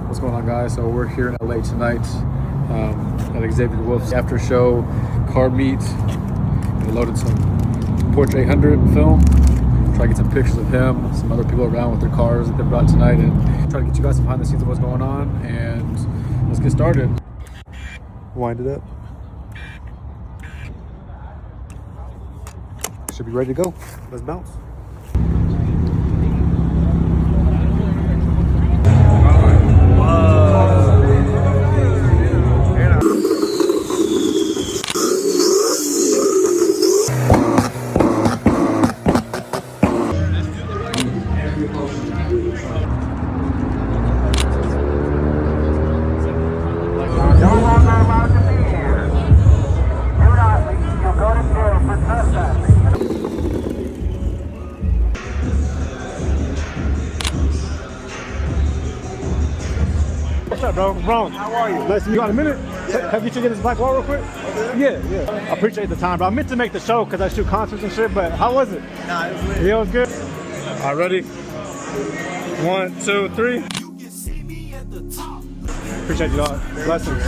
What's going on, guys? So we're here in LA tonight at Xavier Wolf's after show car meet. We loaded some Porsche 800 film. Try to get some pictures of him, some other people around with their cars that they brought tonight, and try to get you guys some behind the scenes of what's going on. And let's get started. Wind it up. Should be ready to go. Let's bounce. What's up, bro? Ron, how are you? Nice to meet you. Got a minute? Yeah. Have you checked this black wall real quick? Okay. Yeah. I appreciate the time, bro. I meant to make the show because I shoot concerts and shit, but how was it? Nah, it was lit. Yeah, it was good. All right, ready? 1, 2, 3. Appreciate you all. Blessings.